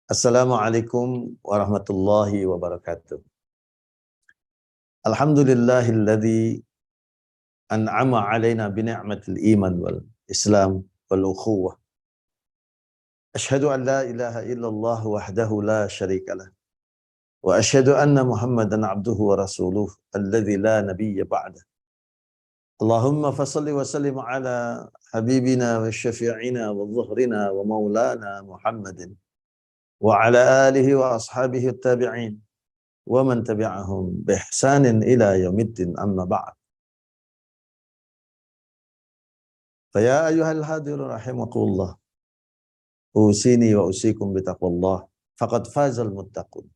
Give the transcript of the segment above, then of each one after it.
Assalamualaikum warahmatullahi wabarakatuh. Alhamdulillahilladzi an'ama alaina bi ni'matil iman wal islam wal ukhuwah. Asyhadu an la ilaha illallah wahdahu la syarikalah. Wa asyhadu anna Muhammadan abduhu wa rasuluh alladzi la nabiyya ba'dah. Allahumma fassalli wa sallim ala habibina wa syafi'ina wa dhuhrina wa maulana Muhammadin wa ala alihi wa ashabihi at-tabi'in wa man tabi'ahum bi ihsanin ila yaumiddin amma ba'd. Fa ya ayyuhal hadirun rahimakumullah. Usini wa usikum bi taqwallah faqad fazal muttaqun.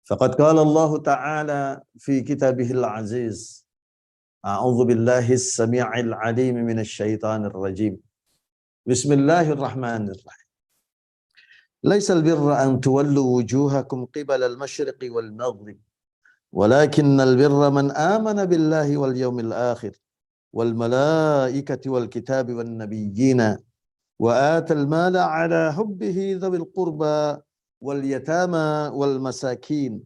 Faqad qala Allah Ta'ala fi kitabihil aziz. A'udzu billahi as-sami'il 'alim minasy syaithanir rajim. Bismillahirrahmanirrahim. Laisal birra an tuwallu wujuhakum qibala al-masyriqi wal maghrib, walakinnal birra man amana billahi wal yawmil akhir wal malaikati wal kitabi wan nabiyyina wa atal mala ala hubbihi dhawil qurba wal yatama wal masakin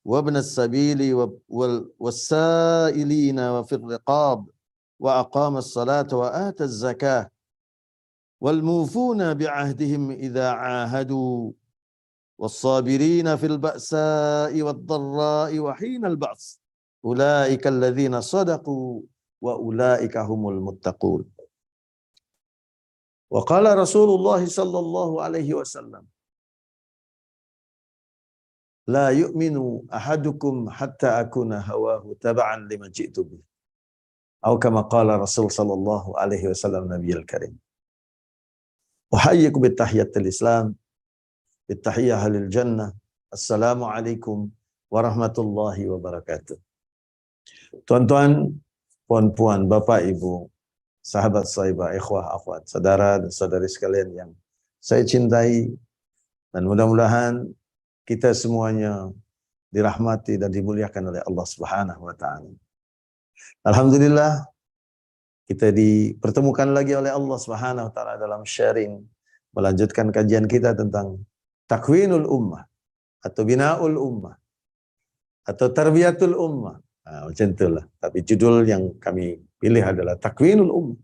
wa ibnas sabili was sa'ilina wa fir riqab wa aqama as-salata wa ata az-zakah wal mufuna bi'ahdihim idza 'ahadu was-sabirina fil ba'sa'i wad-dharra'i wa hinal ba's ulaika alladzina sadaqu wa ulaika humul muttaqun. Wa qala Rasulullah sallallahu alaihi wasallam, la yu'minu ahadukum hatta akuna hawahu tab'an lima ji'tu bih. Atau kama qala Rasul sallallahu alaihi wasallam nabiyul karim. Uhayyikum bittahiyyatil Islam, bittahiyyah halil jannah. Assalamualaikum warahmatullahi wabarakatuh. Tuan-tuan, puan-puan, bapak, ibu, sahabat sahabat, ikhwah, akhwat, saudara dan saudari sekalian yang saya cintai, dan mudah-mudahan kita semuanya dirahmati dan dimuliakan oleh Allah Subhanahu wa taala. Alhamdulillah, kita dipertemukan lagi oleh Allah Subhanahu wa taala dalam sharing, melanjutkan kajian kita tentang takwinul ummah atau binaul ummah atau tarbiyatul ummah. Nah, macam itulah. Tapi judul yang kami pilih adalah takwinul ummah,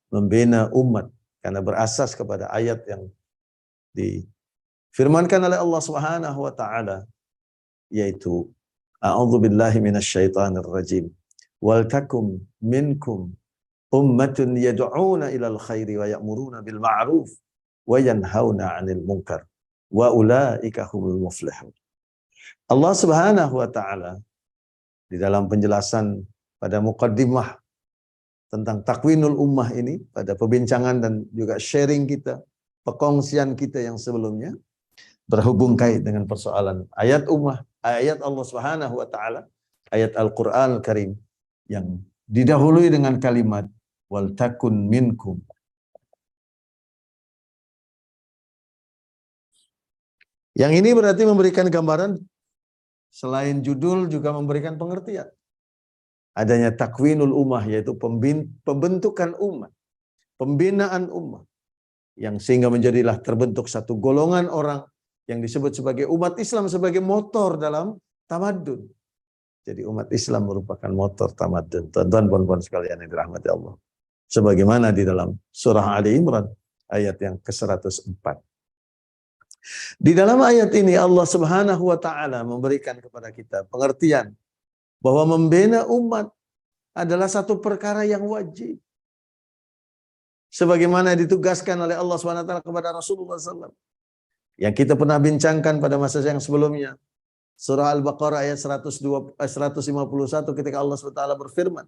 membina umat, karena berasas kepada ayat yang difirmankan oleh Allah Subhanahu wa taala, yaitu a'udzubillahi minasyaitonir rajim, wal takum minkum ummatun yad'una ilal khairi wa ya'muruna bil ma'ruf wa yanhauna 'anil munkar wa ulaika humul muflihun. Allah Subhanahu wa taala di dalam penjelasan pada muqaddimah tentang takwinul ummah ini, pada perbincangan dan juga sharing kita, perkongsian kita yang sebelumnya, berhubung kait dengan persoalan ayat ummah, ayat Allah Subhanahu wa taala, ayat Al-Qur'an Al-Karim yang didahului dengan kalimat wal takun minkum. Yang ini berarti memberikan gambaran, selain judul juga memberikan pengertian. Adanya takwinul ummah, yaitu pembentukan umat, pembinaan umat, yang sehingga menjadilah terbentuk satu golongan orang yang disebut sebagai umat Islam sebagai motor dalam tamadun. Jadi umat Islam merupakan motor tamadun. Tuan-tuan, puan-puan sekalian yang dirahmati Allah. Sebagaimana di dalam surah Ali Imran ayat yang ke-104. Di dalam ayat ini Allah Subhanahu wa taala memberikan kepada kita pengertian bahwa membina umat adalah satu perkara yang wajib. Sebagaimana ditugaskan oleh Allah Subhanahu wa taala kepada Rasulullah SAW. Yang kita pernah bincangkan pada masa yang sebelumnya. Surah Al-Baqarah ayat 151 ketika Allah SWT berfirman,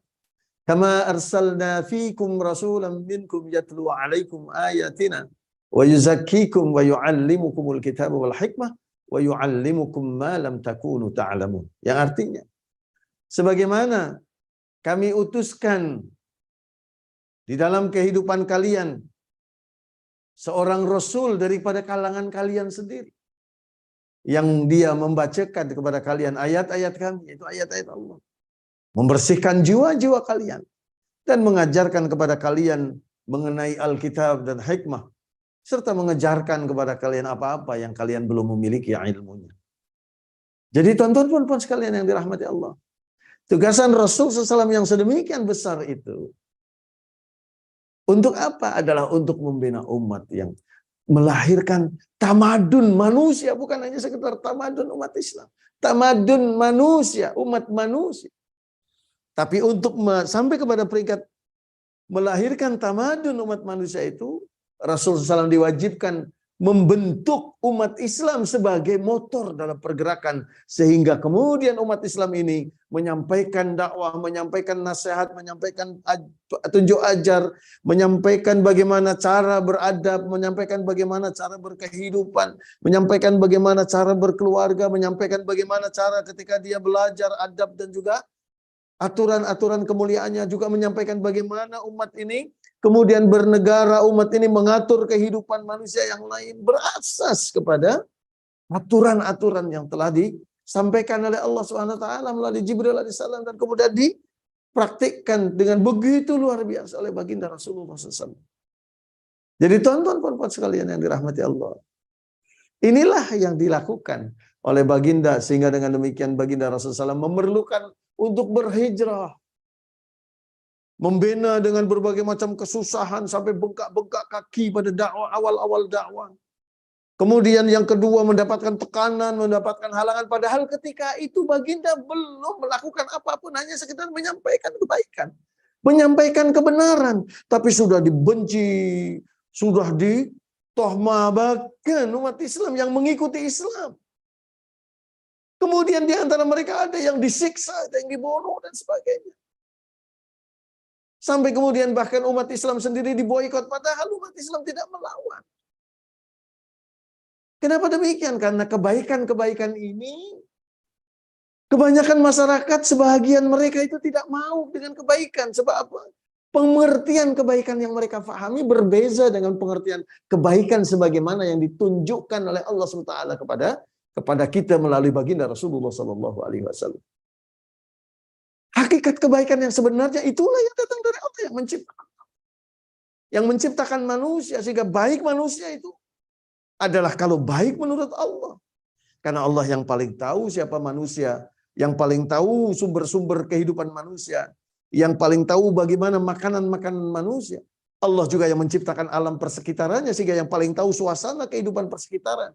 kama arsalna fikum rasulan minkum yatlu alaikum ayatina wa yuzakkikum wa yuallimukumul kitaba wal hikmah wa yuallimukum ma lam takunu ta'lamun. Yang artinya, sebagaimana kami utuskan di dalam kehidupan kalian seorang rasul daripada kalangan kalian sendiri, yang dia membacakan kepada kalian ayat-ayat kami, itu ayat-ayat Allah, membersihkan jiwa-jiwa kalian dan mengajarkan kepada kalian mengenai Alkitab dan hikmah, serta mengejarkan kepada kalian apa-apa yang kalian belum memiliki ilmunya. Jadi tuan-tuan puan sekalian yang dirahmati Allah, tugasan Rasul SAW yang sedemikian besar itu untuk apa? Adalah untuk membina umat yang melahirkan tamadun manusia, bukan hanya sekedar tamadun umat Islam, tamadun manusia, umat manusia. Tapi untuk sampai kepada peringkat melahirkan tamadun umat manusia itu, Rasul SAW diwajibkan membentuk umat Islam sebagai motor dalam pergerakan, sehingga kemudian umat Islam ini menyampaikan dakwah, menyampaikan nasihat, menyampaikan tunjuk ajar, menyampaikan bagaimana cara beradab, menyampaikan bagaimana cara berkehidupan, menyampaikan bagaimana cara berkeluarga, menyampaikan bagaimana cara ketika dia belajar adab dan juga aturan-aturan kemuliaannya, juga menyampaikan bagaimana umat ini kemudian bernegara, umat ini mengatur kehidupan manusia yang lain berasas kepada aturan-aturan yang telah disampaikan oleh Allah SWT melalui Jibril alaihissalam dan kemudian dipraktikkan dengan begitu luar biasa oleh baginda Rasulullah SAW. Jadi tuan-tuan puan-puan sekalian yang dirahmati Allah, inilah yang dilakukan oleh baginda, sehingga dengan demikian baginda Rasulullah SAW memerlukan untuk berhijrah, membina dengan berbagai macam kesusahan sampai bengkak-bengkak kaki pada dakwah, awal-awal dakwah. Kemudian yang kedua mendapatkan tekanan, mendapatkan halangan, padahal ketika itu baginda belum melakukan apapun, hanya sekedar menyampaikan kebaikan, menyampaikan kebenaran, tapi sudah dibenci, sudah ditohmah bahkan umat Islam yang mengikuti Islam. Kemudian di antara mereka ada yang disiksa, ada yang dibunuh dan sebagainya. Sampai kemudian bahkan umat Islam sendiri diboikot, padahal umat Islam tidak melawan. Kenapa demikian? Karena kebaikan-kebaikan ini, kebanyakan masyarakat, sebahagian mereka itu tidak mau dengan kebaikan. Sebab apa? Pengertian kebaikan yang mereka fahami berbeza dengan pengertian kebaikan sebagaimana yang ditunjukkan oleh Allah SWT kepada kita melalui baginda Rasulullah SAW. Hakikat kebaikan yang sebenarnya itulah yang datang dari Allah yang menciptakan manusia, sehingga baik manusia itu adalah kalau baik menurut Allah. Karena Allah yang paling tahu siapa manusia, yang paling tahu sumber-sumber kehidupan manusia, yang paling tahu bagaimana makanan-makanan manusia. Allah juga yang menciptakan alam persekitarannya, sehingga yang paling tahu suasana kehidupan persekitaran.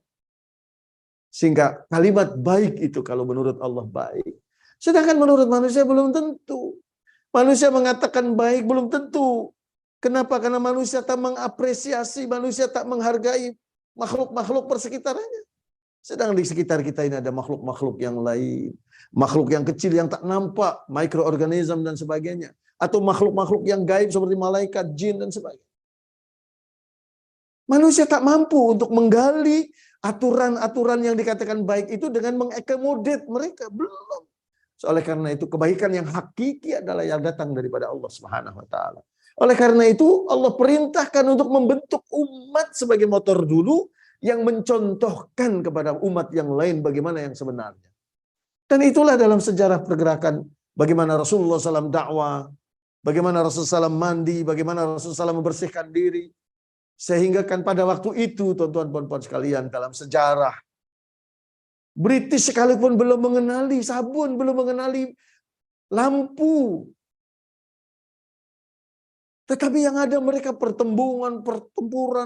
Sehingga kalimat baik itu kalau menurut Allah baik. Sedangkan menurut manusia belum tentu. Manusia mengatakan baik belum tentu. Kenapa? Karena manusia tak mengapresiasi, manusia tak menghargai makhluk-makhluk persekitarannya. Sedang di sekitar kita ini ada makhluk-makhluk yang lain. Makhluk yang kecil yang tak nampak, mikroorganisme dan sebagainya. Atau makhluk-makhluk yang gaib seperti malaikat, jin dan sebagainya. Manusia tak mampu untuk menggali aturan-aturan yang dikatakan baik itu dengan mengakomodir mereka. Belum. Oleh karena itu kebaikan yang hakiki adalah yang datang daripada Allah Subhanahu wa taala. Oleh karena itu Allah perintahkan untuk membentuk umat sebagai motor dulu yang mencontohkan kepada umat yang lain bagaimana yang sebenarnya. Dan itulah dalam sejarah pergerakan bagaimana Rasulullah SAW dakwah, bagaimana Rasulullah SAW mandi, bagaimana Rasulullah SAW membersihkan diri. Sehingga kan pada waktu itu tuan-tuan puan-puan sekalian dalam sejarah British sekalipun belum mengenali sabun, belum mengenali lampu. Tetapi yang ada mereka pertempuran,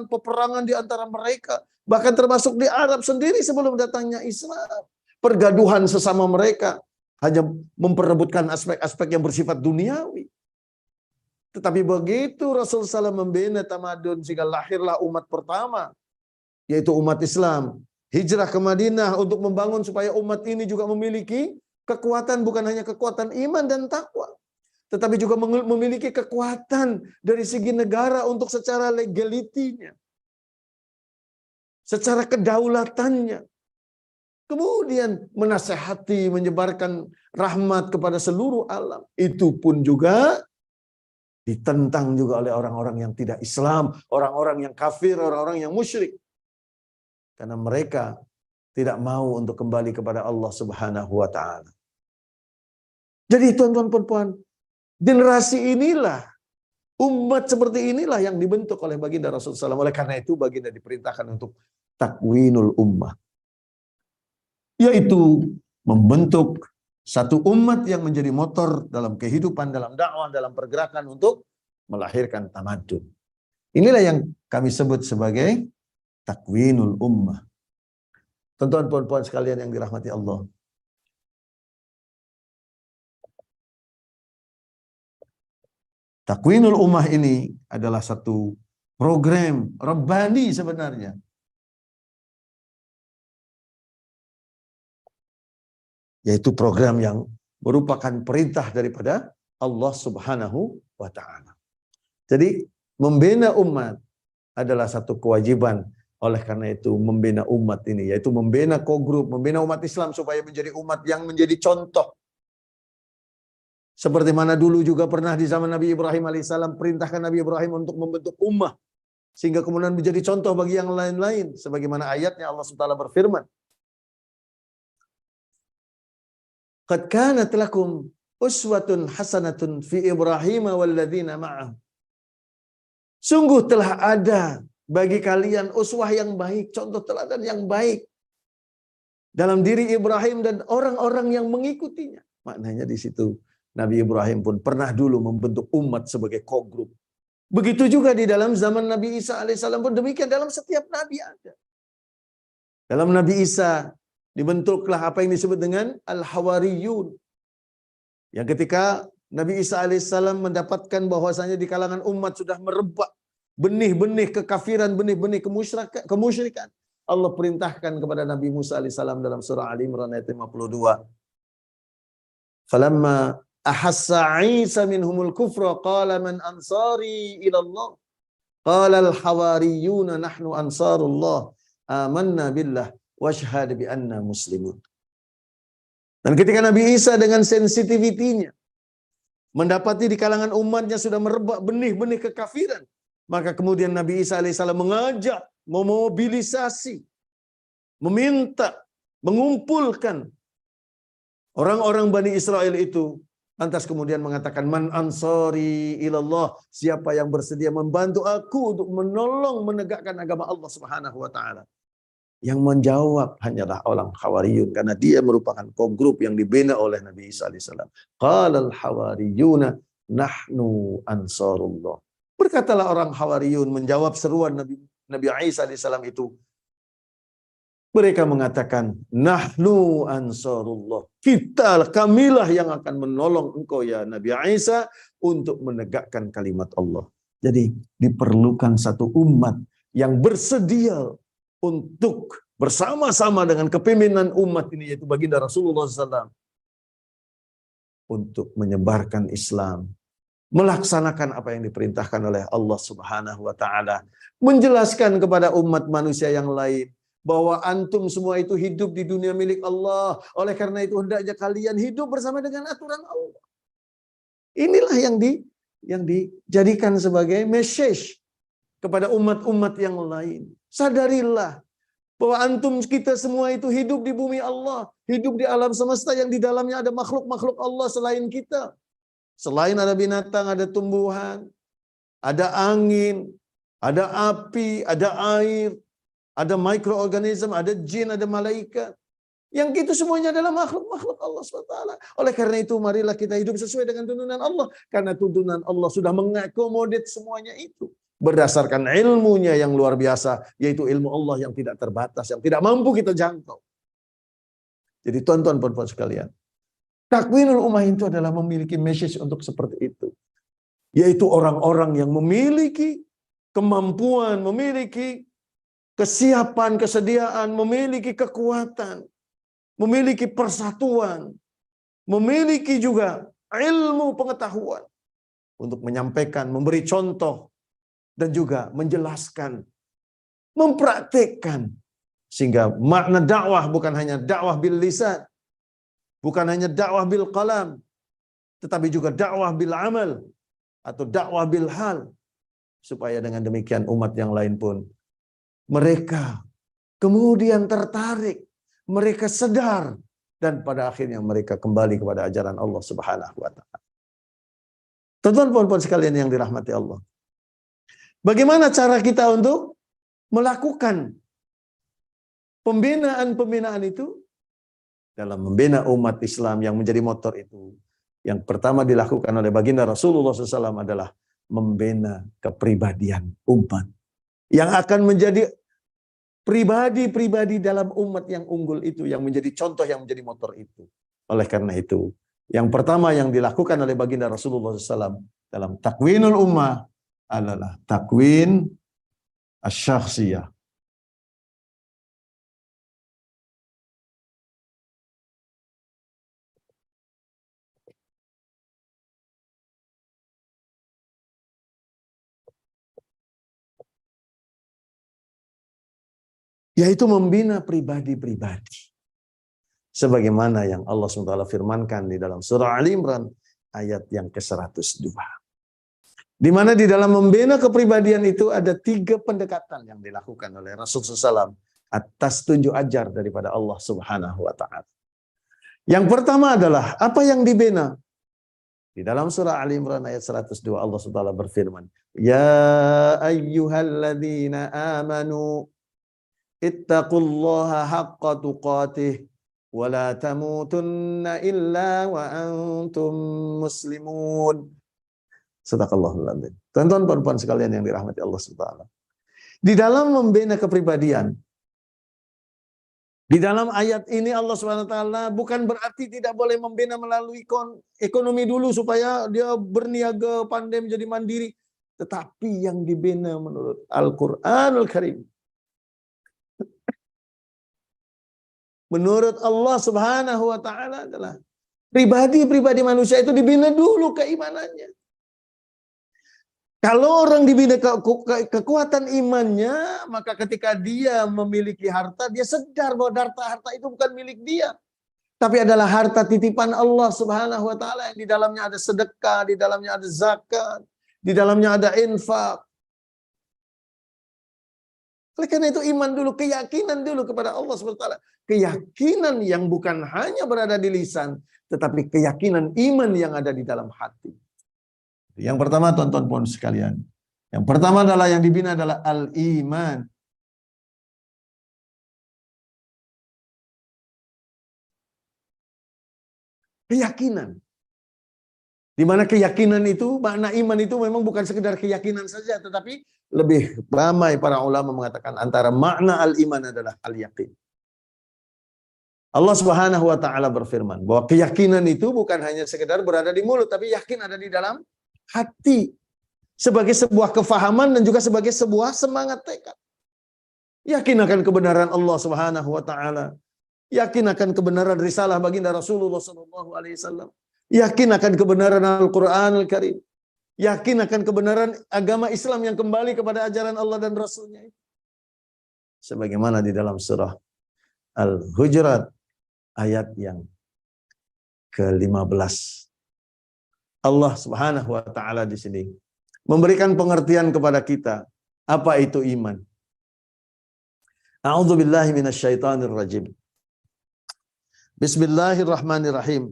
peperangan di antara mereka. Bahkan termasuk di Arab sendiri sebelum datangnya Islam. Pergaduhan sesama mereka hanya memperebutkan aspek-aspek yang bersifat duniawi. Tetapi begitu Rasulullah SAW membina tamadun sehingga lahirlah umat pertama, yaitu umat Islam. Hijrah ke Madinah untuk membangun supaya umat ini juga memiliki kekuatan, bukan hanya kekuatan iman dan takwa, tetapi juga memiliki kekuatan dari segi negara untuk secara legalitinya, secara kedaulatannya. Kemudian menasehati, menyebarkan rahmat kepada seluruh alam. Itu pun juga ditentang juga oleh orang-orang yang tidak Islam, orang-orang yang kafir, orang-orang yang musyrik. Karena mereka tidak mau untuk kembali kepada Allah Subhanahu wa taala. Jadi tuan-tuan perempuan, generasi inilah Umat seperti inilah yang dibentuk oleh baginda Rasulullah SAW. Oleh karena itu baginda diperintahkan untuk takwinul ummah, yaitu membentuk satu umat yang menjadi motor dalam kehidupan, dalam dakwah, dalam pergerakan untuk melahirkan tamadun. Inilah yang kami sebut sebagai takwinul ummah. Tuan-tuan puan-puan sekalian yang dirahmati Allah. Takwinul ummah ini adalah satu program Rabbani sebenarnya. Yaitu program yang merupakan perintah daripada Allah Subhanahu wa Ta'ala. Jadi membina umat adalah satu kewajiban. Oleh karena itu membina umat ini, yaitu membina kogrup, membina umat Islam supaya menjadi umat yang menjadi contoh. Seperti mana dulu juga pernah di zaman Nabi Ibrahim alaihissalam, perintahkan Nabi Ibrahim untuk membentuk ummah, sehingga kemudian menjadi contoh bagi yang lain-lain. Sebagaimana ayatnya Allah SWT berfirman, "Qad kanat lakum uswatun hasanatun fi Ibrahim walladzina ma'ahu." Sungguh telah ada bagi kalian uswah yang baik, contoh teladan yang baik dalam diri Ibrahim dan orang-orang yang mengikutinya. Maknanya di situ Nabi Ibrahim pun pernah dulu membentuk umat sebagai kogrup. Begitu juga di dalam zaman Nabi Isa alaihissalam pun demikian, dalam setiap nabi ada. Dalam Nabi Isa dibentuklah apa yang disebut dengan Al-Hawariyun. Yang ketika Nabi Isa alaihissalam mendapatkan bahwasanya di kalangan umat sudah merebak benih-benih kekafiran, benih-benih kemusyrikan, Allah perintahkan kepada Nabi Musa alaihissalam dalam surah Ali Imran ayat 52. Falamma ahassa Isa minhumul kufra qala man ansari ila Allah qala al-hawariyuna nahnu ansarullah amanna billah washhad bi anna muslimun. Dan ketika Nabi Isa dengan sensitivitinya mendapati di kalangan umatnya sudah merebak benih-benih kekafiran, maka kemudian Nabi Isa alaihissalam mengajak, memobilisasi, meminta, mengumpulkan orang-orang Bani Israel itu, lantas kemudian mengatakan, man ansari ilallah, siapa yang bersedia membantu aku untuk menolong menegakkan agama Allah Subhanahu wa Ta'ala. Yang menjawab hanyalah orang Hawariyun, karena dia merupakan kogrup yang dibina oleh Nabi Isa alaihissalam. Qalal Hawariyuna nahnu ansarullah. Berkatalah orang Hawariyun menjawab seruan Nabi Isa alaihissalam itu. Mereka mengatakan, nahnu ansarullah. Kamilah yang akan menolong engkau ya Nabi Isa untuk menegakkan kalimat Allah. Jadi diperlukan satu umat yang bersedia untuk bersama-sama dengan kepemimpinan umat ini, yaitu baginda Rasulullah SAW, untuk menyebarkan Islam, melaksanakan apa yang diperintahkan oleh Allah Subhanahu wa Ta'ala, menjelaskan kepada umat manusia yang lain bahwa antum semua itu hidup di dunia milik Allah. Oleh karena itu hendaknya kalian hidup bersama dengan aturan Allah. Inilah yang dijadikan sebagai message kepada umat-umat yang lain. Sadarilah bahwa antum kita semua itu hidup di bumi Allah, hidup di alam semesta yang di dalamnya ada makhluk-makhluk Allah selain kita. Selain ada binatang, ada tumbuhan, ada angin, ada api, ada air, ada mikroorganisme, ada jin, ada malaikat. Yang itu semuanya adalah makhluk-makhluk Allah SWT. Oleh karena itu marilah kita hidup sesuai dengan tuntunan Allah. Karena tuntunan Allah sudah mengakomodir semuanya itu. Berdasarkan ilmunya yang luar biasa, yaitu ilmu Allah yang tidak terbatas, yang tidak mampu kita jangkau. Jadi tuan-tuan puan-puan sekalian, takwinul ummah itu adalah memiliki message untuk seperti itu. Yaitu orang-orang yang memiliki kemampuan, memiliki kesiapan, kesediaan, memiliki kekuatan, memiliki persatuan, memiliki juga ilmu pengetahuan untuk menyampaikan, memberi contoh, dan juga menjelaskan, mempraktikkan, sehingga makna dakwah bukan hanya dakwah bil lisan, bukan hanya dakwah bil qalam, tetapi juga dakwah bil amal atau dakwah bil hal, supaya dengan demikian umat yang lain pun mereka kemudian tertarik, mereka sadar, dan pada akhirnya mereka kembali kepada ajaran Allah Subhanahu wa Ta'ala. Teman-teman sekalian yang dirahmati Allah. Bagaimana cara kita untuk melakukan pembinaan itu? Dalam membina umat Islam yang menjadi motor itu, yang pertama dilakukan oleh baginda Rasulullah SAW adalah membina kepribadian umat yang akan menjadi pribadi-pribadi dalam umat yang unggul itu, yang menjadi contoh, yang menjadi motor itu. Oleh karena itu, yang pertama yang dilakukan oleh baginda Rasulullah SAW dalam takwinul ummah adalah takwin asy-syakhsiyah. Yaitu membina pribadi-pribadi. Sebagaimana yang Allah SWT firmankan di dalam surah Ali Imran ayat yang ke-102. Di mana di dalam membina kepribadian itu ada 3 pendekatan yang dilakukan oleh Rasulullah SAW atas 7 ajar daripada Allah Subhanahu wa taala. Yang pertama adalah apa yang dibina? Di dalam surah Ali Imran ayat 102 Allah SWT berfirman, "Ya ayyuhalladzina amanu ittaqullaha haqqa tuqatih wa la tamutunna illa wa antum muslimun." Sadaqallahul adzim. Tuan-tuan sekalian yang dirahmati Allah Subhanahu. Di dalam membina kepribadian, di dalam ayat ini Allah SWT bukan berarti tidak boleh membina melalui ekonomi dulu supaya dia berniaga, pandai menjadi mandiri. Tetapi yang dibina menurut Al-Quranul Karim, menurut Allah Subhanahu wa taala adalah pribadi-pribadi manusia itu dibina dulu keimanannya. Kalau orang dibina kekuatan imannya, maka ketika dia memiliki harta, dia sadar bahwa harta itu bukan milik dia, tapi adalah harta titipan Allah Subhanahu wa taala yang di dalamnya ada sedekah, di dalamnya ada zakat, di dalamnya ada infak. Oleh karena itu iman dulu, keyakinan dulu kepada Allah Subhanahu wa taala. Keyakinan yang bukan hanya berada di lisan, tetapi keyakinan iman yang ada di dalam hati. Yang pertama, tuan-tuan sekalian, yang pertama adalah yang dibina adalah al-iman. Keyakinan. Di mana keyakinan itu, makna iman itu memang bukan sekedar keyakinan saja, tetapi lebih ramai para ulama mengatakan antara makna al-iman adalah al-yakin. Allah Subhanahu wa taala berfirman bahwa keyakinan itu bukan hanya sekedar berada di mulut, tapi yakin ada di dalam hati. Sebagai sebuah kefahaman dan juga sebagai sebuah semangat tekad. Yakin akan kebenaran Allah Subhanahu wa taala. Yakin akan kebenaran risalah baginda Rasulullah SAW. Yakin akan kebenaran Al-Quran Al-Karim. Yakin akan kebenaran agama Islam yang kembali kepada ajaran Allah dan Rasulnya. Sebagaimana di dalam surah Al-Hujurat ayat yang ke-15. Allah Subhanahu wa taala di sini memberikan pengertian kepada kita apa itu iman. A'udzubillahi minasyaitonir rajim. Bismillahirrahmanirrahim.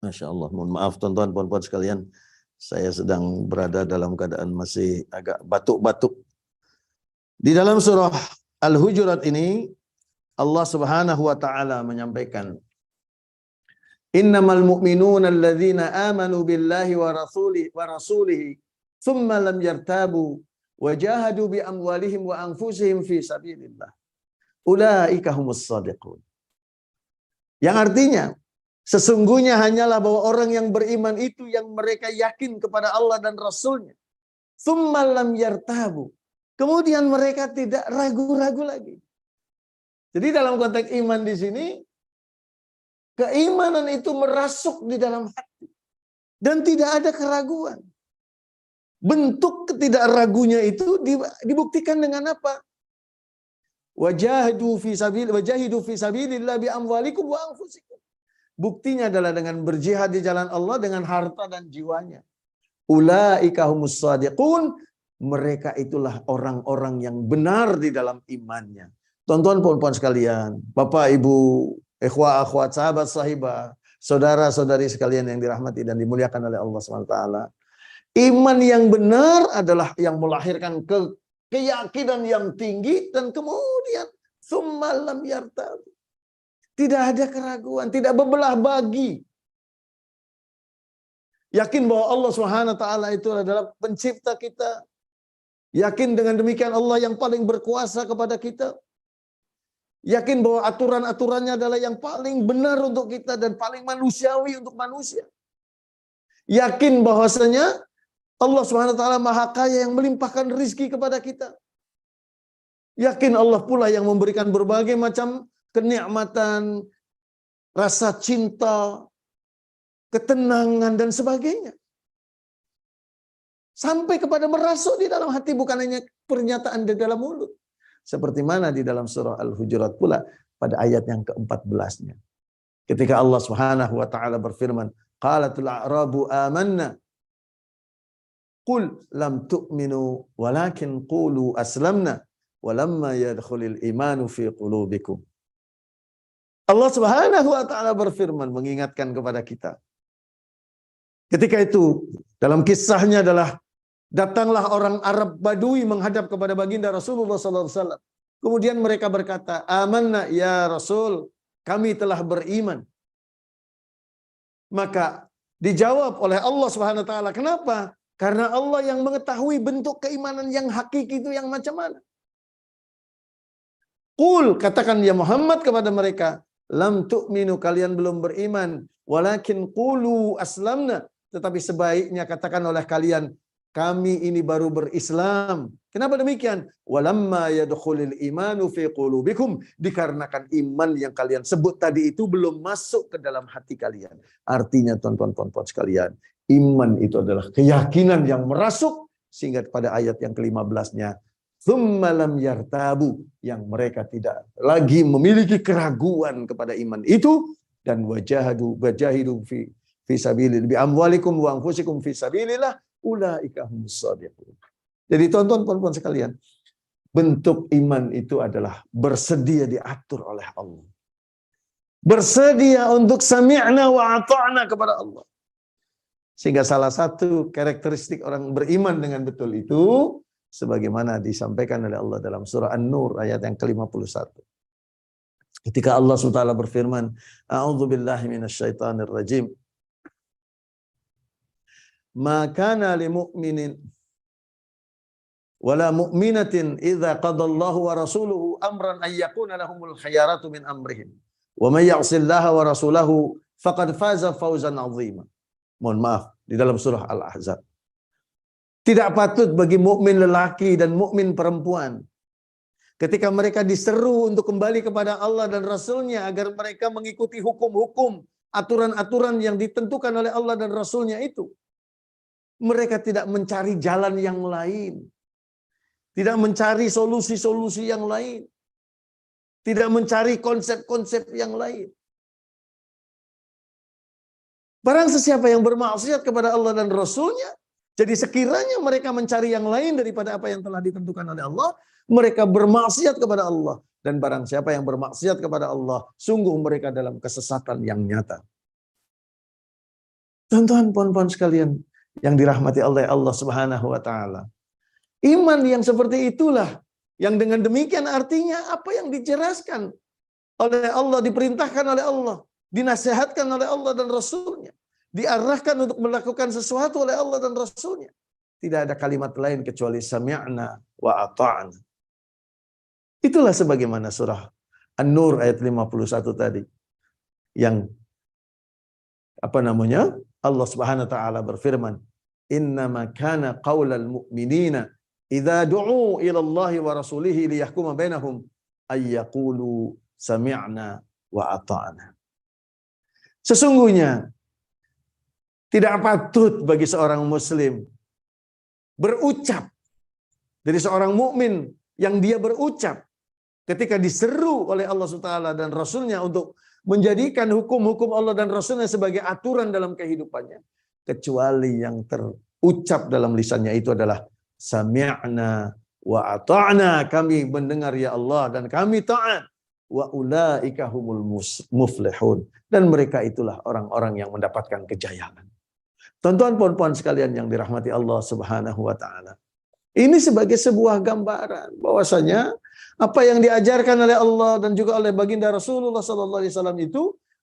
Masya Allah, mohon maaf tuan-tuan sekalian, saya sedang berada dalam keadaan masih agak batuk-batuk. Di dalam surah Al-Hujurat ini Allah Subhanahu wa taala menyampaikan, "Innamal mu'minuna alladzina amanu billahi wa rasulihi thumma lam yartabu wa jahadu bi amwalihim wa anfusihim fi sabilillah. Ulaika humus shadiqun." Yang artinya, sesungguhnya hanyalah bahwa orang yang beriman itu yang mereka yakin kepada Allah dan Rasulnya. Thumma lam yartabu. Kemudian mereka tidak ragu-ragu lagi. Jadi dalam konteks iman di sini, keimanan itu merasuk di dalam hati. Dan tidak ada keraguan. Bentuk ketidakragunya itu dibuktikan dengan apa? Wajahidu fi sabilillah bi amwalikum wa anfusikum. Buktinya adalah dengan berjihad di jalan Allah dengan harta dan jiwanya. Ulaika humus shadiqun. Mereka itulah orang-orang yang benar di dalam imannya. Tuan-tuan puan-puan sekalian, Bapak, Ibu, ikhwah, akhwat, sahabat, sahibah, saudara-saudari sekalian yang dirahmati dan dimuliakan oleh Allah SWT. Iman yang benar adalah yang melahirkan keyakinan yang tinggi dan kemudian summalam yartab. Tidak ada keraguan, tidak bebelah bagi. Yakin bahwa Allah SWT itu adalah pencipta kita. Yakin dengan demikian Allah yang paling berkuasa kepada kita. Yakin bahwa aturan-aturannya adalah yang paling benar untuk kita dan paling manusiawi untuk manusia. Yakin bahwasanya Allah SWT Maha Kaya yang melimpahkan rizki kepada kita. Yakin Allah pula yang memberikan berbagai macam kenikmatan, rasa cinta, ketenangan dan sebagainya. Sampai kepada merasuk di dalam hati, bukan hanya pernyataan di dalam mulut. Seperti mana di dalam surah Al-Hujurat pula pada ayat yang ke-14-nya. Ketika Allah Subhanahu wa taala berfirman, qalatul a'rabu amanna qul lam tu'minu walakin qulu aslamna walamma yadkhulul imanu fi qulubikum. Allah Subhanahu wa taala berfirman mengingatkan kepada kita. Ketika itu dalam kisahnya adalah datanglah orang Arab Badui menghadap kepada baginda Rasulullah SAW. Kemudian mereka berkata, amanna ya Rasul, kami telah beriman. Maka dijawab oleh Allah Subhanahu wa taala, kenapa? Karena Allah yang mengetahui bentuk keimanan yang hakiki itu yang macam mana. Qul, katakan ya Muhammad kepada mereka, lam tu'minu, kalian belum beriman, walakin qulu aslamna, tetapi sebaiknya katakan oleh kalian, kami ini baru berislam. Kenapa demikian? Walamma yadkhulul imanu fi qulubikum, dikarenakan iman yang kalian sebut tadi itu belum masuk ke dalam hati kalian. Artinya tuan-tuan puan-puan sekalian, iman itu adalah keyakinan yang merasuk sehingga pada ayat yang ke-15-nya tsumma lam yartabu, yang mereka tidak lagi memiliki keraguan kepada iman itu, dan wajahidu fi sabilillah bi amwalikum wa anfusikum fi sabilillah ulaika humus shadiqun. Jadi tuan-tuan puan-puan sekalian, bentuk iman itu adalah bersedia diatur oleh Allah. Bersedia untuk sami'na wa ata'na kepada Allah. Sehingga salah satu karakteristik orang beriman dengan betul itu sebagaimana disampaikan oleh Allah dalam surah An-Nur ayat yang ke-51. Ketika Allah SWT berfirman, a'udzubillahi minasyaitonir rajim. Ma kana lil mu'minin wala mu'minatin idza qadallahu wa rasuluhu amran ay yakuna lahumul khiyaratu min amrihim wa may ya'sillaha wa rasulahu faqad faza fawzan 'azima. Mohon maaf, di dalam surah Al-Ahzab. Tidak patut bagi mukmin lelaki dan mukmin perempuan ketika mereka diseru untuk kembali kepada Allah dan Rasulnya agar mereka mengikuti hukum-hukum, aturan-aturan yang ditentukan oleh Allah dan Rasulnya itu. Mereka tidak mencari jalan yang lain. Tidak mencari solusi-solusi yang lain. Tidak mencari konsep-konsep yang lain. Barang sesiapa yang bermaksiat kepada Allah dan Rasulnya, jadi sekiranya mereka mencari yang lain daripada apa yang telah ditentukan oleh Allah, mereka bermaksiat kepada Allah. Dan barang siapa yang bermaksiat kepada Allah, sungguh mereka dalam kesesatan yang nyata. Tuan-tuan, puan-puan sekalian, yang dirahmati oleh Allah Subhanahu wa taala. Iman yang seperti itulah yang dengan demikian artinya apa yang dijelaskan oleh Allah, diperintahkan oleh Allah, dinasihatkan oleh Allah dan Rasulnya, diarahkan untuk melakukan sesuatu oleh Allah dan Rasulnya. Tidak ada kalimat lain kecuali sami'na wa ata'na. Itulah sebagaimana surah An-Nur ayat 51 tadi. Yang Allah Subhanahu wa taala berfirman, "Innama kana qaulal mu'minina idza du'u ila Allahi wa rasulihi liyahkuma bainahum ay yaqulu sami'na wa ata'na." Sesungguhnya tidak patut bagi seorang muslim berucap, dari seorang mukmin yang dia berucap ketika diseru oleh Allah SWT dan Rasulnya untuk menjadikan hukum-hukum Allah dan Rasulnya sebagai aturan dalam kehidupannya, kecuali yang terucap dalam lisannya itu adalah sami'na wa ata'na, kami mendengar ya Allah dan kami taat, wa ulaika humul muflihun, dan mereka itulah orang-orang yang mendapatkan kejayaan. Tuan-tuan puan-puan sekalian yang dirahmati Allah Subhanahu wa taala. Ini sebagai sebuah gambaran bahwasanya apa yang diajarkan oleh Allah dan juga oleh baginda Rasulullah sallallahu alaihi wasallam itu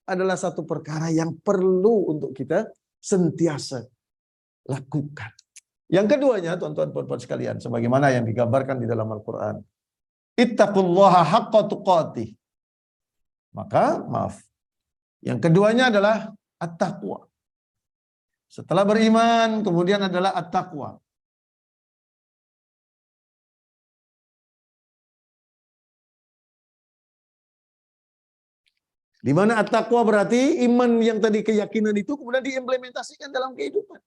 adalah satu perkara yang perlu untuk kita sentiasa lakukan. Yang keduanya, tuan-tuan puan-puan sekalian, sebagaimana yang digambarkan di dalam Al-Qur'an. Ittaqullaha haqqa tuqatih. Maka, maaf. Yang keduanya adalah at-taqwa. Setelah beriman, kemudian adalah at-taqwa. Di mana at-taqwa berarti iman yang tadi keyakinan itu kemudian diimplementasikan dalam kehidupan.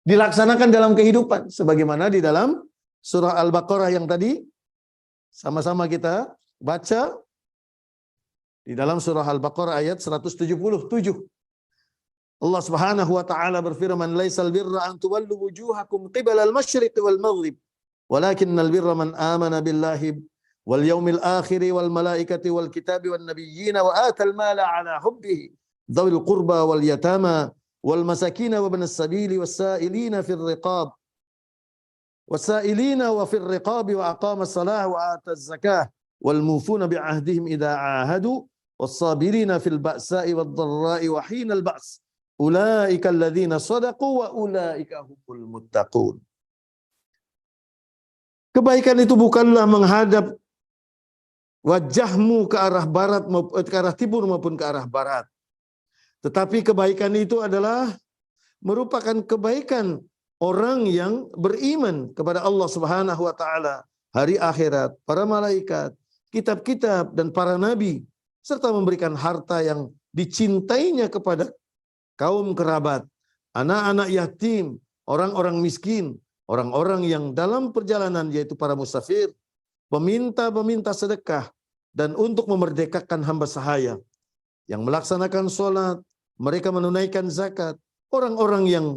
Dilaksanakan dalam kehidupan. Sebagaimana di dalam surah Al-Baqarah yang tadi sama-sama kita baca. Di dalam surah Al-Baqarah ayat 177. Allah Subhanahu wa taala berfirman, "Laisal birra an tuwallu wujuhakum qibala al-masyriq wal maghrib, walakinnal birra man amana billahi wal yaumil akhir wal malaikati wal kitabi wan nabiyyin wa atal mala ala hubbihi dzawil qurba wal yatama wal masakin wa ibnas sabili was-sa'ilina fir riqab was-sa'ilina wa fir riqab wa aqama as-salah wa ata az-zakah wal mufuna bi ahdihim idza ahadu was-sabirina fil ba'sa'i wad-dharra'i wa hinal ba's ulaika alladzina shadaqu wa ulaika humul muttaqun." Kebaikan itu bukanlah menghadap wajahmu ke arah barat, ke arah timur maupun ke arah barat. Tetapi kebaikan itu adalah merupakan kebaikan orang yang beriman kepada Allah Subhanahu wa taala, hari akhirat, para malaikat, kitab-kitab dan para nabi, serta memberikan harta yang dicintainya kepada kaum kerabat, anak-anak yatim, orang-orang miskin, orang-orang yang dalam perjalanan yaitu para musafir, peminta sedekah, dan untuk memerdekakan hamba sahaya yang melaksanakan sholat, mereka menunaikan zakat, orang-orang yang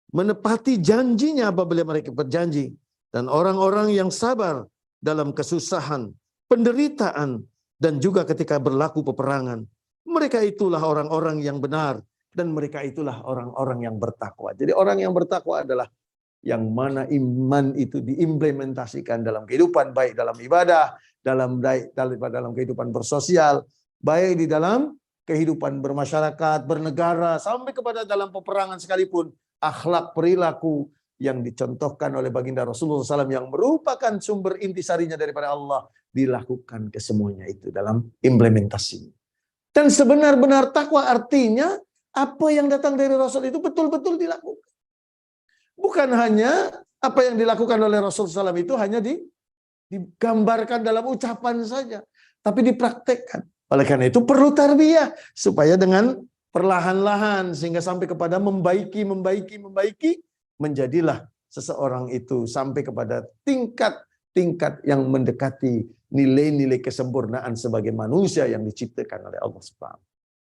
menepati janjinya apabila mereka berjanji, dan orang-orang yang sabar dalam kesusahan, penderitaan, dan juga ketika berlaku peperangan. Mereka itulah orang-orang yang benar, dan mereka itulah orang-orang yang bertakwa. Jadi orang yang bertakwa adalah yang mana iman itu diimplementasikan dalam kehidupan, baik dalam ibadah, dalam kehidupan bersosial, baik di dalam kehidupan bermasyarakat, bernegara, sampai kepada dalam peperangan sekalipun, akhlak perilaku yang dicontohkan oleh baginda Rasulullah SAW yang merupakan sumber intisarinya daripada Allah, dilakukan kesemuanya itu dalam implementasi. Dan sebenar-benar takwa artinya apa yang datang dari Rasul itu betul-betul dilakukan. Bukan hanya apa yang dilakukan oleh Rasulullah SAW itu hanya digambarkan dalam ucapan saja, tapi dipraktekkan. Oleh karena itu perlu tarbiyah supaya dengan perlahan-lahan sehingga sampai kepada membaiki, menjadilah seseorang itu sampai kepada tingkat yang mendekati nilai-nilai kesempurnaan sebagai manusia yang diciptakan oleh Allah Subhanahu.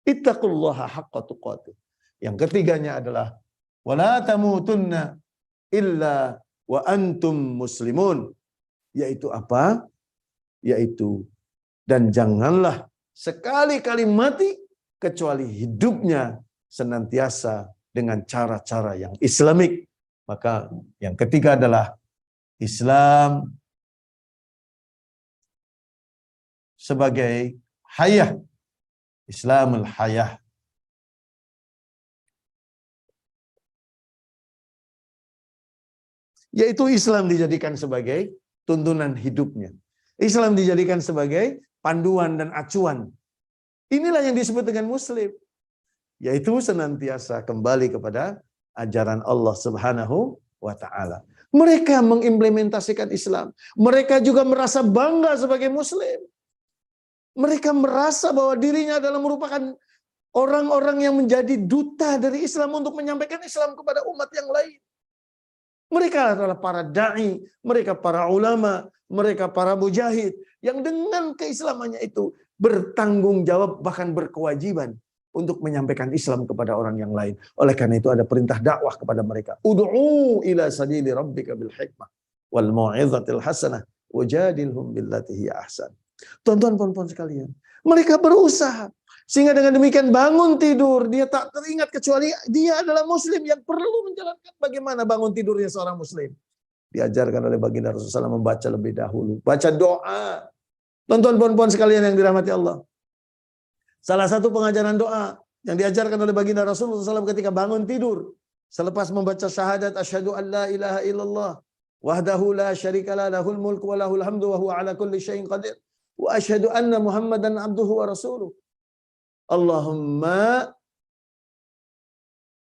Ittaqullaha haqqa tuqatih. Yang ketiganya adalah wala tamutunna illa wa antum muslimun. Yaitu apa? Yaitu dan janganlah sekali-kali mati kecuali hidupnya senantiasa dengan cara-cara yang islamik. Maka yang ketiga adalah Islam sebagai hayah. Islamul hayah. Yaitu Islam dijadikan sebagai tuntunan hidupnya. Islam dijadikan sebagai panduan dan acuan. Inilah yang disebut dengan Muslim. Yaitu senantiasa kembali kepada ajaran Allah Subhanahu wa ta'ala. Mereka mengimplementasikan Islam. Mereka juga merasa bangga sebagai Muslim. Mereka merasa bahwa dirinya adalah merupakan orang-orang yang menjadi duta dari Islam untuk menyampaikan Islam kepada umat yang lain. Mereka adalah para da'i, mereka para ulama, mereka para mujahid yang dengan keislamannya itu bertanggung jawab bahkan berkewajiban untuk menyampaikan Islam kepada orang yang lain. Oleh karena itu ada perintah dakwah kepada mereka. Ud'u ila sabili rabbika bil hikmah. wal mau'izatil hasanah wajadilhum billati hiya ahsan. Tuan-tuan puan-puan sekalian, mereka berusaha sehingga dengan demikian bangun tidur dia tak teringat kecuali dia adalah muslim yang perlu menjalankan bagaimana bangun tidurnya seorang muslim. Diajarkan oleh baginda Rasulullah SAW membaca lebih dahulu, baca doa. Tuan-tuan puan-puan sekalian yang dirahmati Allah, salah satu pengajaran doa yang diajarkan oleh baginda Rasulullah SAW ketika bangun tidur selepas membaca syahadat asyhadu an la ilaha illallah wahdahu la syarikalah lahul mulku wa lahul hamdu wa huwa ala kulli syai'in qadir wa asyhadu anna Muhammadan abduhu wa rasuluh. Allahumma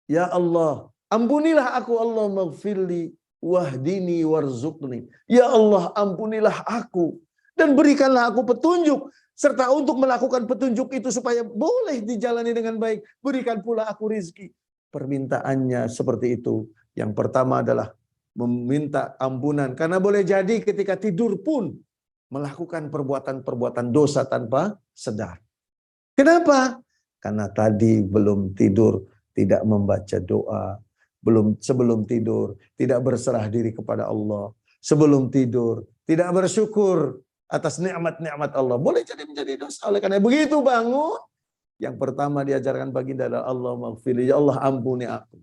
ya Allah, ampunilah aku, Allah maghfirli wahdini warzuqni. Ya Allah, ampunilah aku dan berikanlah aku petunjuk, serta untuk melakukan petunjuk itu supaya boleh dijalani dengan baik, berikan pula aku rizki. Permintaannya seperti itu. Yang pertama adalah meminta ampunan, karena boleh jadi ketika tidur pun melakukan perbuatan-perbuatan dosa tanpa sadar. Kenapa? Karena tadi belum tidur tidak membaca doa, sebelum tidur tidak berserah diri kepada Allah, sebelum tidur tidak bersyukur atas nikmat-nikmat Allah. Boleh jadi menjadi dosa. Oleh karena begitu bangun, yang pertama diajarkan baginda adalah Allah maghfirli, ya Allah ampuni aku.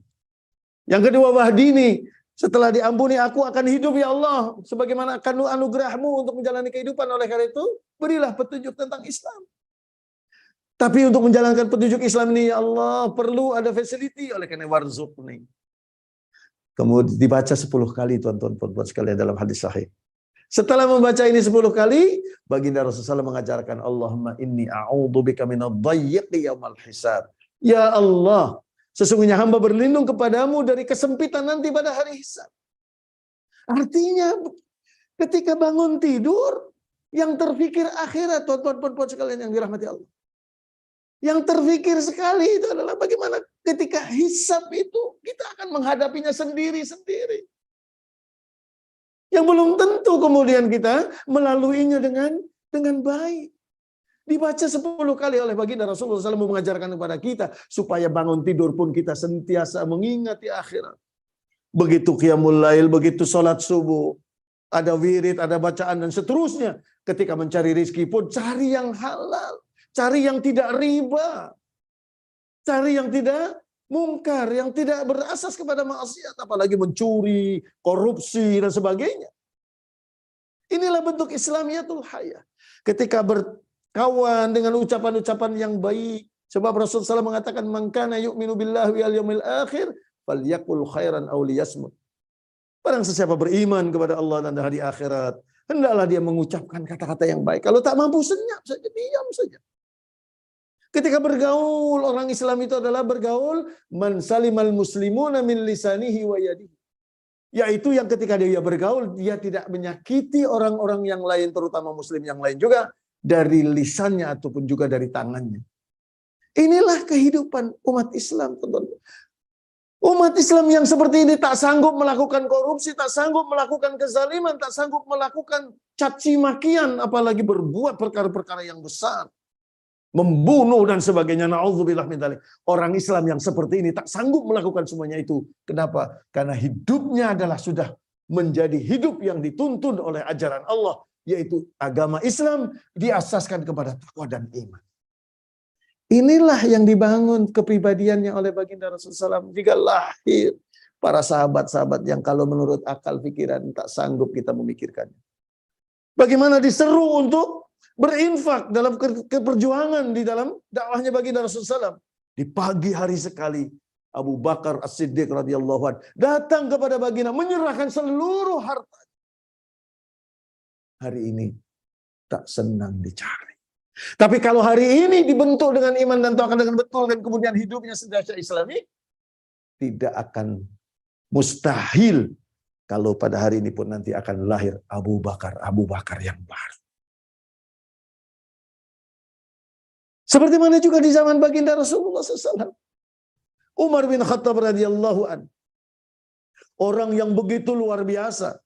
Yang kedua, wahdini, setelah diampuni aku akan hidup ya Allah sebagaimana akan anugerahmu untuk menjalani kehidupan. Oleh karena itu berilah petunjuk tentang Islam. Tapi untuk menjalankan petunjuk Islam ini ya Allah perlu ada facility, oleh karena warzuqni. Kemudian dibaca 10 kali tuan-tuan puan-puan sekalian dalam hadis sahih. Setelah membaca ini 10 kali, baginda Rasulullah mengajarkan Allahumma inni a'udzubika minadh-dhayyiqi yaumal hisab. Ya Allah, sesungguhnya hamba berlindung kepadamu dari kesempitan nanti pada hari hisab. Artinya ketika bangun tidur yang terfikir akhirat, tuan-tuan puan-puan sekalian yang dirahmati Allah. Yang terfikir sekali itu adalah bagaimana ketika hisab itu kita akan menghadapinya sendiri-sendiri. Yang belum tentu kemudian kita melaluinya dengan baik. Dibaca 10 kali oleh baginda Rasulullah SAW mengajarkan kepada kita supaya bangun tidur pun kita sentiasa mengingati akhirat. Begitu qiyamul lail, begitu sholat subuh, ada wirid, ada bacaan dan seterusnya. Ketika mencari rezeki pun cari yang halal. Cari yang tidak riba. Cari yang tidak mungkar, yang tidak berasas kepada maksiat, apalagi mencuri, korupsi dan sebagainya. Inilah bentuk Islamiyatul Hayah. Ketika berkawan dengan ucapan-ucapan yang baik. Sebab Rasulullah SAW mengatakan man kana yu'minu billahi wal yawmil akhir falyaqul khairan aw liyasmut. Barang sesiapa beriman kepada Allah dan hari akhirat, hendaklah dia mengucapkan kata-kata yang baik. Kalau tak mampu senyap saja, diam saja. Ketika bergaul, orang Islam itu adalah bergaul man salimal muslimuna min lisanihi wa yadihi. Yaitu yang ketika dia bergaul, dia tidak menyakiti orang-orang yang lain, terutama muslim yang lain juga, dari lisannya ataupun juga dari tangannya. Inilah kehidupan umat Islam, teman-teman. Umat Islam yang seperti ini tak sanggup melakukan korupsi, tak sanggup melakukan kezaliman, tak sanggup melakukan caci makian, apalagi berbuat perkara-perkara yang besar. Membunuh dan sebagainya, na'udzubillah min dzalik. Orang Islam yang seperti ini tak sanggup melakukan semuanya itu. Kenapa? Karena hidupnya adalah sudah menjadi hidup yang dituntun oleh ajaran Allah, yaitu agama Islam diasaskan kepada takwa dan iman. Inilah yang dibangun kepribadiannya oleh baginda Rasulullah SAW. Jika lahir para sahabat-sahabat yang kalau menurut akal pikiran tak sanggup kita memikirkannya. Bagaimana diseru untuk berinfak dalam keperjuangan di dalam dakwahnya baginda Rasulullah SAW. Di pagi hari sekali Abu Bakar As-Siddiq radhiyallahu anhu datang kepada baginda menyerahkan seluruh harta. Hari ini tak senang dicari. Tapi kalau hari ini dibentuk dengan iman dan taat dengan betul dan kemudian hidupnya sentiasa Islami, tidak akan mustahil kalau pada hari ini pun nanti akan lahir Abu Bakar yang baru. Seperti mana juga di zaman baginda Rasulullah SAW. Umar bin Khattab radhiyallahu an, orang yang begitu luar biasa,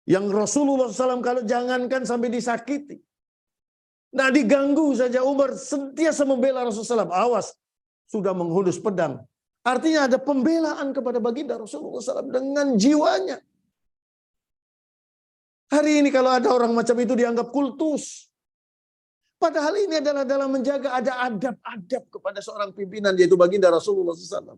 yang Rasulullah SAW kalau jangankan sampai disakiti, nah diganggu saja Umar sentiasa membela Rasulullah SAW. Awas, sudah menghunus pedang. Artinya ada pembelaan kepada baginda Rasulullah SAW dengan jiwanya. Hari ini kalau ada orang macam itu dianggap kultus. Padahal ini adalah dalam menjaga, ada adab-adab kepada seorang pimpinan, yaitu baginda Rasulullah SAW.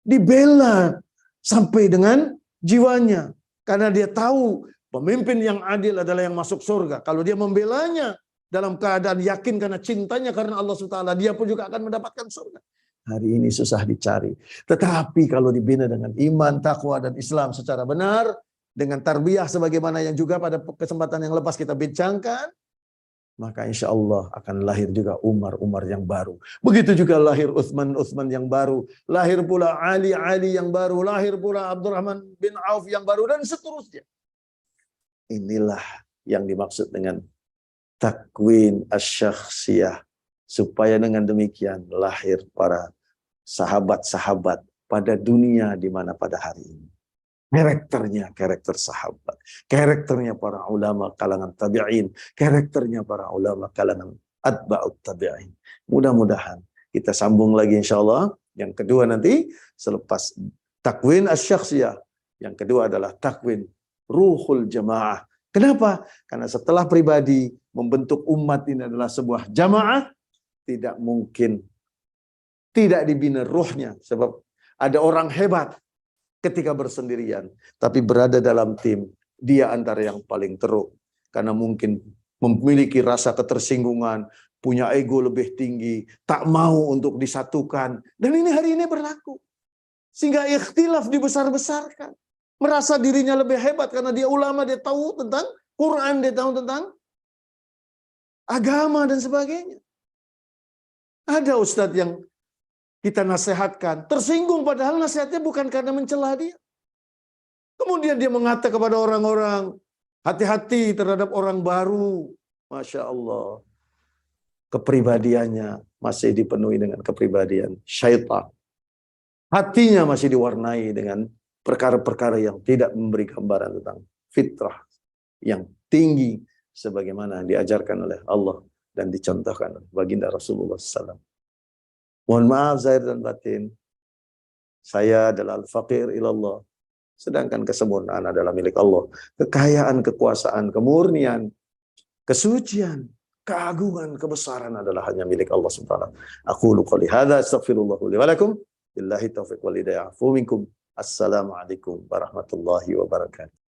Dibela sampai dengan jiwanya. Karena dia tahu pemimpin yang adil adalah yang masuk surga. Kalau dia membelanya dalam keadaan yakin karena cintanya karena Allah SWT, dia pun juga akan mendapatkan surga. Hari ini susah dicari. Tetapi kalau dibina dengan iman, takwa, dan Islam secara benar, dengan tarbiyah sebagaimana yang juga pada kesempatan yang lepas kita bincangkan, maka insya Allah akan lahir juga Umar yang baru. Begitu juga lahir Utsman yang baru. Lahir pula Ali yang baru. Lahir pula Abdurrahman bin Auf yang baru. Dan seterusnya. Inilah yang dimaksud dengan takwin asy-syakhsiyah. Supaya dengan demikian lahir para sahabat-sahabat pada dunia di mana pada hari ini. Karakternya, karakter sahabat. Karakternya para ulama kalangan tabi'in. Karakternya para ulama kalangan atba'ut tabi'in. Mudah-mudahan kita sambung lagi insya Allah. Yang kedua nanti, selepas takwin asy-syakhsiyah. Yang kedua adalah takwin ruhul jamaah. Kenapa? Karena setelah pribadi membentuk umat ini adalah sebuah jamaah, tidak mungkin tidak dibina ruhnya. Sebab ada orang hebat ketika bersendirian, tapi berada dalam tim, dia antara yang paling teruk. Karena mungkin memiliki rasa ketersinggungan, punya ego lebih tinggi, tak mau untuk disatukan. Dan ini hari ini berlaku. Sehingga ikhtilaf dibesar-besarkan. Merasa dirinya lebih hebat karena dia ulama, dia tahu tentang Quran, dia tahu tentang agama dan sebagainya. Ada ustadz yang kita nasihatkan, tersinggung padahal nasihatnya bukan karena mencela dia. Kemudian dia mengatakan kepada orang-orang, hati-hati terhadap orang baru. Masya Allah. Kepribadiannya masih dipenuhi dengan kepribadian syaitan. Hatinya masih diwarnai dengan perkara-perkara yang tidak memberi gambaran tentang fitrah yang tinggi sebagaimana diajarkan oleh Allah dan dicontohkan oleh baginda Rasulullah SAW. Mohon maaf zahir dan batin, saya adalah al-faqir ilallah, sedangkan kesempurnaan adalah milik Allah. Kekayaan, kekuasaan, kemurnian, kesucian, keagungan, kebesaran adalah hanya milik Allah SWT. Aqulu qouli hadza astaghfirullah li wa lakum, billahi taufiq wal hidayah. Afu minkum. Assalamualaikum warahmatullahi wabarakatuh.